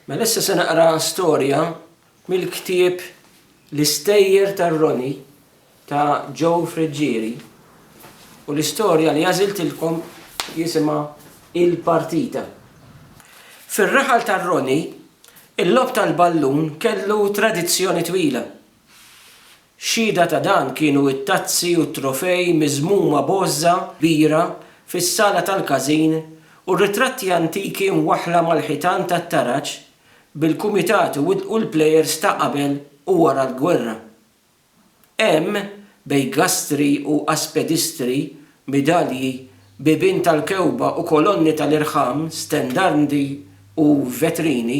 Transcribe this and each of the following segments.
Mela issa se naqra storja mill-ktieb L-istejjer tar-Roni ta' Joe Frigieri u l-istorja li għażiltilkom jisimha Il-Partita. Fir-raħal tar-Roni, il-logħob tal-ballun kellu tradizzjoni twila. Xhieda ta' dan kienu t-tazzi u t-trofej miżmuma bożża kbira fis-sala tal-każin u r-ritratti antiki mwaħħla mal-ħitan tat-taraġ bil-kumitati u l-plejers ta' qabel u wara l-gwerra. Hemm bejgastri u aspedistri, midalji, bibien tal-kewba u kolonni tal-irħam, stendardi u vetrini,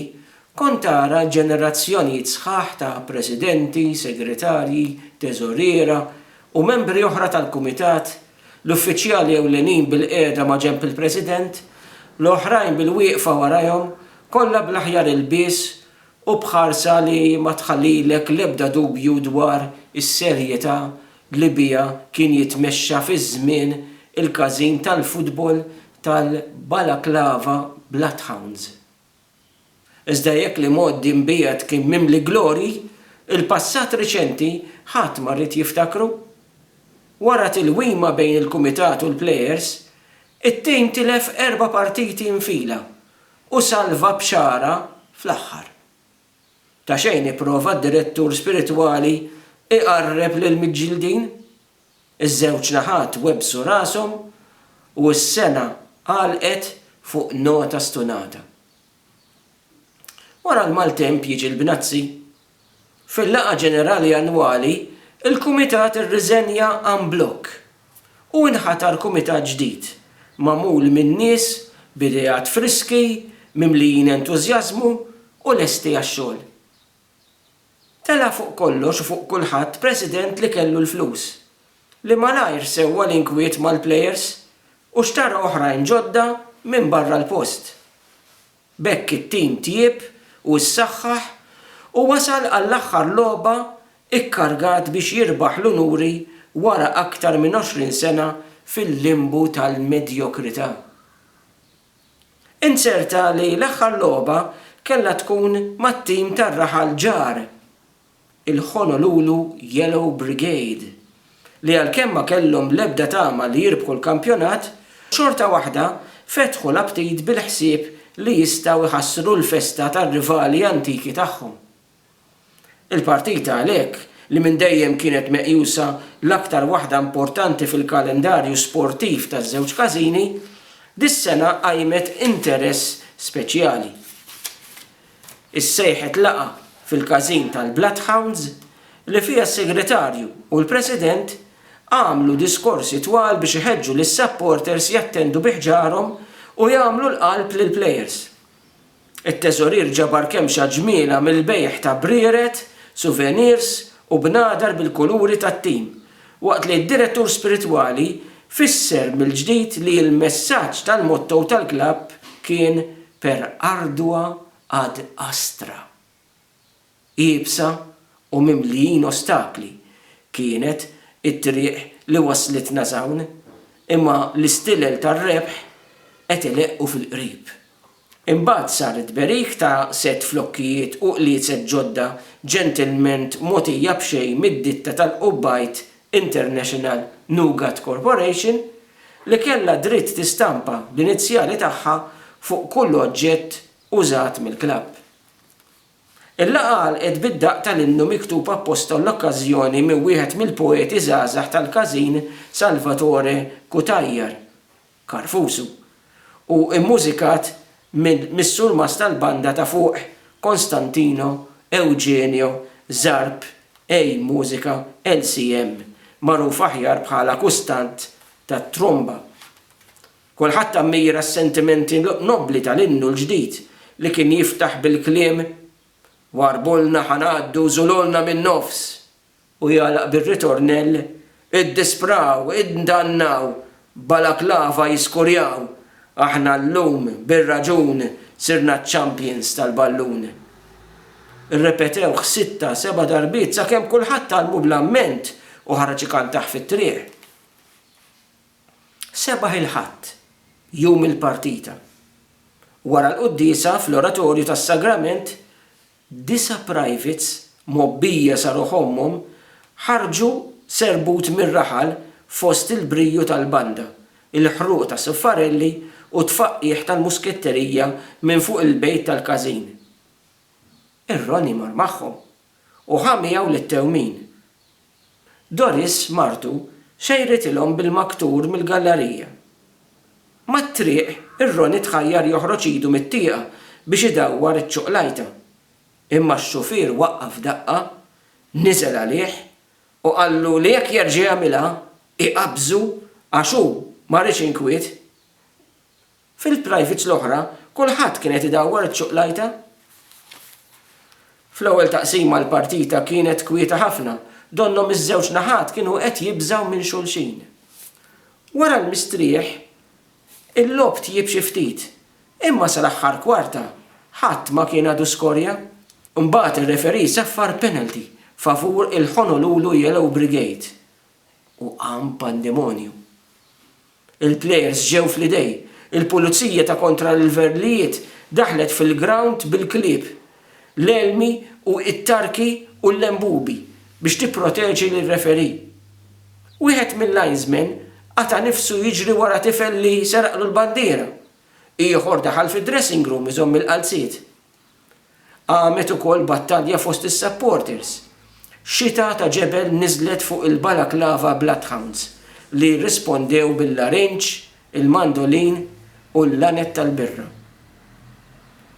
kont tara ġenerazzjonijiet sħaħ ta' presidenti, segretarji, teżoriera u membri oħra tal-kumitat, l-uffiċjali ewlenin bil-qiegħda ma' ġenb il-President, l-oħrajn bil-wieqfa warahom, kollha bl-aħjar ilbies u bħarsa li ma tħallilek l-ebda dubju dwar is-serjetà li biha kien jitmexxa fi żmien il-każin tal-futbol tal-Balaklava Bloodhounds. Iżda jekk li modi mbijat kien mimli glori, il-passat riċenti ħadd ma rrid jiftakru. Wara tilwima bejn il-kumitat u l-plejers, it-tim tilef 4 partiti infila u salva b'xara fl-aħħar. Ta' xejn ipprova d-direttur spiritwali iqarreb lil miġġildin, iż-żewġ naħat websu rashom u s-sena għalqet fuq nota stunata. Wara l-maltemp jiġi l-bnazzi. Fil-laqgħa ġenerali annwali, il-kumitat irriżenja en blokk u nħatar kumitat ġdid magħmul minn nies b'idejat friski, mimlijin entużjażmu u lesti għax-xogħol. Tela fuq kollox u fuq kulħadd president li kellu l-flus, li malajr sewwa l-inkwiet mal-plejers u xtara oħrajn ġodda minn barra l-post. Bekk it-tim tieb u s-saħħaħ u wasal għall-aħħar logħba ikkargat biex jirbaħ l-unuri wara aktar minn 20 sena fil-limbu tal-medjokrità. Inserta li l-aħħar logħba kellha tkun mat-tim tar-raħal ġar, il-Honolulu Yellow Brigade, li għalkemm ma kellhom l-ebda tama li jirbħu l-kampjonat, xorta waħda fetħu l-aptit bil-ħsieb li jistgħu jħassru l-festa tar-rivali antiki tagħhom. Il-partita għalhekk li minn dejjem kienet meqjusa l-aktar waħda importanti fil-kalendarju sportiv taż-żewġ każini, dis-sena qajmet interess speċjali. Issejħet laqgħa fil-każin tal-Bloodhounds li fiha s-segretarju u l-President għamlu diskorsi twal biex iħeġġu lis-supporters jattendu biħġarhom u jagħmlu l-qalb lill-plejers. It-teżorier ġabar kemm ġmiela mill-bejħ ta' brieret, souvenirs u bnadar bil-kuluri tat-tim, waqt li d-direttur spiritwali fisser mill-ġdid li l-messaġġ tal-motto tal-klabb kien per ardua ad astra. Iebsa u mimlijin ostakli kienet it-triq li waslitna hawn, imma l-istilel tar-rebħ qed ileqqu fil-qrib. Imbagħad saret berih ta' set flokkijiet u qliet ġodda ġentilment mogħtija b'xejn mid-ditta tal-Qubbajt International Nougat Corporation li kellha dritt tistampa l-inizjali tagħha fuq kull oġġett użat mill-klabb. Il-laqgħa għalqet bid-daqq tal-innu miktub apposta l-okkażjoni minn wieħed mill-poeti żgħażagħ tal-każin Salvatore Kutajjar, Karfusu, u mmużikat mis-surmas tal-banda ta' fuq Konstantino Eugenio Zarb Mużika LCM, magħruf aħjar bħala kustant tat-tromba. Kulħadd ammira s-sentimenti nobbli tal-innu l-ġdid li kien jiftaħ bil-kliem warbulna ħanaddu żululna min-nofs u jagħlaq bir-ritornell iddispraw, iddannaw, Balaklava jiskurjaw, aħna llum bir-raġun sirna ċ-champions tal-ballun. Irrepetew 6-7 darbiet sakemm kulħadd talmu bl-amment u ħareġ ikantaħ fit-triq. Sebaħ il-ħadd jum il-partita Wara l-qudiesa fl-oratorju tas-sagrament, 9 privates mobbija saru ħommhom ħarġu serbut mir-raħal fost il-briju tal-banda, il-ħruq ta' Suffarelli u tfaqqih tal-musketterija minn fuq il-bejt tal-każin. Ir-Ronnie mar magħhom u ħamijaw lit-tewmin. Doris martu xejritilhom bil-maktur mill-gallerija. Mat-triq ir-Ronnie tħajjar joħroġ idu mit-tieqa biex idawwar iċ-ċuqlajta. Imma x-xufier waqqaf daqqa, niżel għalih u qallu li jekk jerġa' jagħmilha iqabżu għax hu ma rridx inkwiet. Fil-privates l-oħra kulħadd kienet idawwar iċ-ċuqlajta. Fl-ewwel taqsima l-partita kienet kwieta ħafna, donhom iż-żewġ naħat kienu qed jibżgħu minn xulxin. Wara l-mistrieħ il-lob tjieb xi ftit, imma sal-aħħar kwarta ħadd ma kien għadu skorja. Mbagħad ir-referi saffar penalty favur il-Honolulu Yellow Brigade. U qam pandemonju. Il-plejers ġew fl-idej, il-pulizija ta' kontra l-verlijiet daħlet fil-ground bil-klieb, l-elmi u it-tarki u l-lembubi biex tipproteġi l-referi. Wieħed mill-linesmen għata nifsu jiġri wara tifel li seraqlu l-bandiera. Ieħor daħal fid-dressing room iżomm il-qalziet. Għamet ukoll battalja fost is-supporters. Xita ta' ġebel niżlet fuq il-Balaklava Bloodhounds li rispondew bil-larinċ, il-mandolin u l-lanet tal-birra.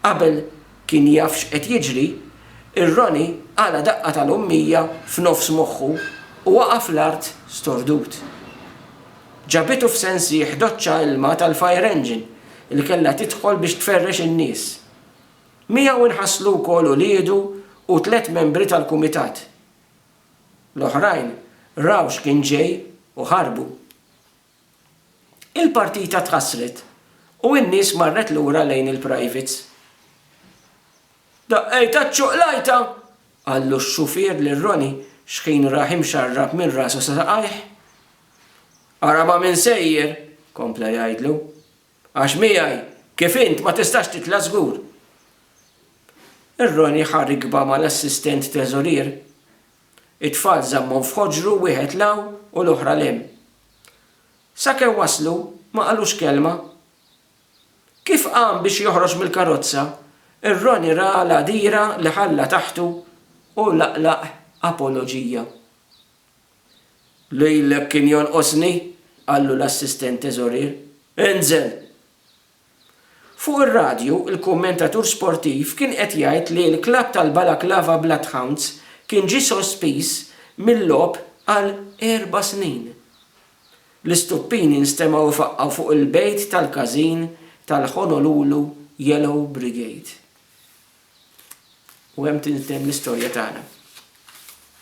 Qabel kien jaf x'qed jiġri, ir-Ronnie għala daqqa tal-ummija f'nofs moħħu u waqaf l-art stordut. Ġabitu f'sensieħ doċċa ilma tal-fire engine li kellha tidħol biex tferrex in-nies. Miegħu inħasslu wkoll uliedu u 3 membri tal-kumitat. L-oħrajn raw x'kien ġej u ħarbu. Il-partita tħassret u n-nies marret lura lejn il-privates. Daqqejta ċuqlajta! Qallu x-xufier lir-Ronnie x'kien raħ imxarrab minn rasu sa saqajh. Araba minn sejjer, kompla jgħidlu. Għax miegħi kif int ma tistax titla' żgur. Ir-Ronnie ħar ikba mal-assistent teżorier. It-tfal żammhom f'ħoġru wieħed law u l-oħra lem. Sakemm waslu ma qalux kelma. Kif qam biex joħroġ mill-karozza, ir-Ronnie ra l-għadira li ħalla taħtu u laqlaq apoloġija. Lejlek kien jonqosni, qallu l-assistent teżorier. Inżel! Fuq ir-radju, il-kummentatur sportiv kien qed jgħid li l-klabb tal-Balaklava Bloodhounds kien ġie sospiż mill-logħob għal 4 snin. L-istuppini nstemaw faqqaw fuq il-bejt tal-każin tal-Honolulu Yellow Brigade. U hemm tintemm l-istorja tagħna.